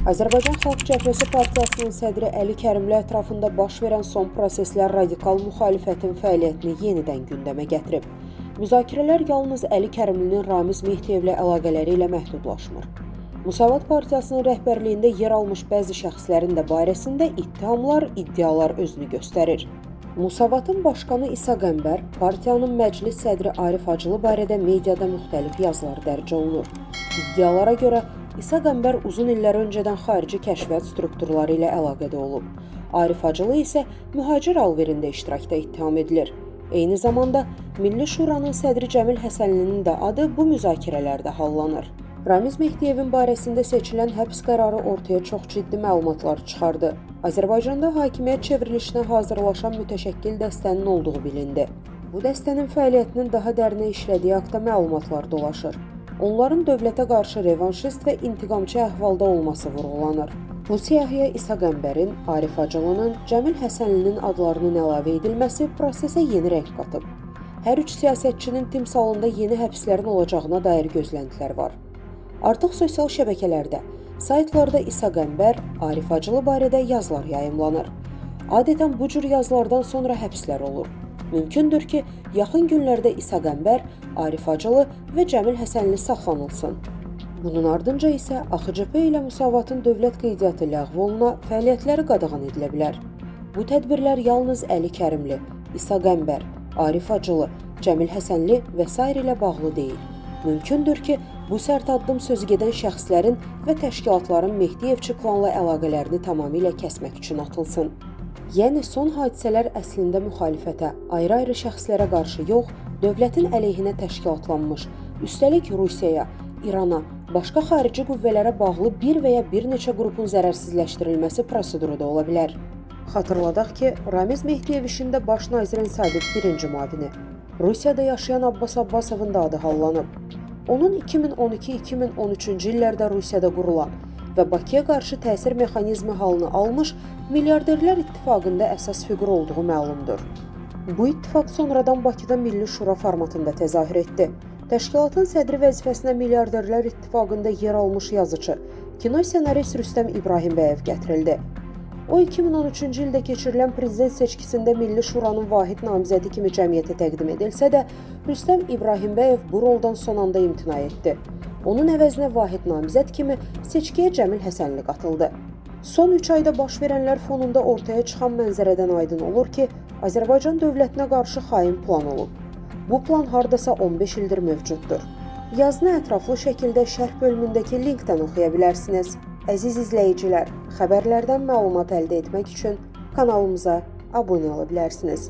Azərbaycan Xalq Cəbhəsi Partiyasının sədri Əli Kərimli ətrafında baş verən son proseslər radikal müxalifətin fəaliyyətini yenidən gündəmə gətirib. Müzakirələr yalnız Əli Kərimlinin Ramiz Mehdiyevlə əlaqələri ilə məhdudlaşmır. Müsavat Partiyasının rəhbərliyində yer almış bəzi şəxslərin də barəsində ittihamlar, iddialar özünü göstərir. Musavatın başqanı İsa Qəmbər, partiyanın məclis sədri Arif Hacılı barədə mediada müxtəlif yazılar dərc olunur. İddialara görə İsa Qəmbər uzun illər öncədən xarici kəşfiyyat strukturları ilə əlaqədə olub. Arif Hacılı isə mühacir alverində iştirakda ittiham edilir. Eyni zamanda Milli Şuranın sədri Cəmil Həsənlinin də adı bu müzakirələrdə hallanır. Ramiz Mehdiyevin barəsində seçilən həbs qərarı ortaya çox ciddi məlumatlar çıxardı. Azərbaycanda hakimiyyət çevrilişinə hazırlaşan mütəşəkkil dəstənin olduğu bilindi. Bu dəstənin fəaliyyətinin daha dərinə işlədiyi haqda məlumatlar dolaşır. Onların dövlətə qarşı revanşist və intiqamçı əhvalda olması vurğulanır. Bu siyahıya İsa Qəmbərin, Arif Hacılının, Cəmil Həsənlinin adlarının əlavə edilməsi prosesə yeni rəng qatıb. Hər üç siyasətçinin timsalında yeni həbslərin olacağına dair gözləntilər var. Artıq sosial şəbəkələrdə, saytlarda İsa Qəmbər, Arif Hacılı barədə yazılar yayımlanır. Adətən bu cür yazılardan sonra həbslər olur. Mümkündür ki, yaxın günlərdə İsa Qəmbər, Arif Hacılı və Cəmil Həsənli saxlanılsın. Bunun ardınca isə AXCP ilə Musavatın dövlət qeydiyyatı ləğv oluna, fəaliyyətləri qadağan edilə bilər. Bu tədbirlər yalnız Əli Kərimli, İsa Qəmbər, Arif Hacılı, Cəmil Həsənli və s. ilə bağlı deyil. Mümkündür ki, bu sərt addım sözügedən şəxslərin və təşkilatların Mehdiyevçi klanla əlaqələrini tamamilə kəsmək üçün atılsın. Yəni, son hadisələr əslində müxalifətə, ayrı-ayrı şəxslərə qarşı yox, dövlətin əleyhinə təşkilatlanmış, üstəlik Rusiyaya, İrana, başqa xarici qüvvələrə bağlı bir və ya bir neçə qrupun zərərsizləşdirilməsi proseduru da ola bilər. Xatırladaq ki, Ramiz Mehdiyev işində baş nazirin sabiq birinci müavini, Rusiyada yaşayan Abbas Abbasovun da adı hallanıb. Onun 2012-2013-cü illərdə Rusiyada qurulan və Bakıya qarşı təsir mexanizmi halını almış milyarderlər ittifaqında əsas fiqur olduğu məlumdur. Bu ittifaq sonradan Bakıda Milli Şura formatında təzahür etdi. Təşkilatın sədri vəzifəsinə milyarderlər ittifaqında yer almış yazıcı, kino senarist Rüstəm İbrahimbəyev gətirildi. O, 2013-cü ildə keçirilən prezident seçkisində Milli Şuranın vahid namizədi kimi cəmiyyətə təqdim edilsə də, Rüstəm İbrahimbəyev bu roldan son anda imtina etdi. Onun əvəzinə vahid namizəd kimi seçkiyə Cəmil Həsənli qatıldı. Son 3 ayda baş verənlər fonunda ortaya çıxan mənzərədən aydın olur ki, Azərbaycan dövlətinə qarşı xain plan olub. Bu plan hardasa 15 ildir mövcuddur. Yazını ətraflı şəkildə şərh bölümündəki linkdən oxuya bilərsiniz. Əziz izləyicilər, xəbərlərdən məlumat əldə etmək üçün kanalımıza abunə ola bilərsiniz.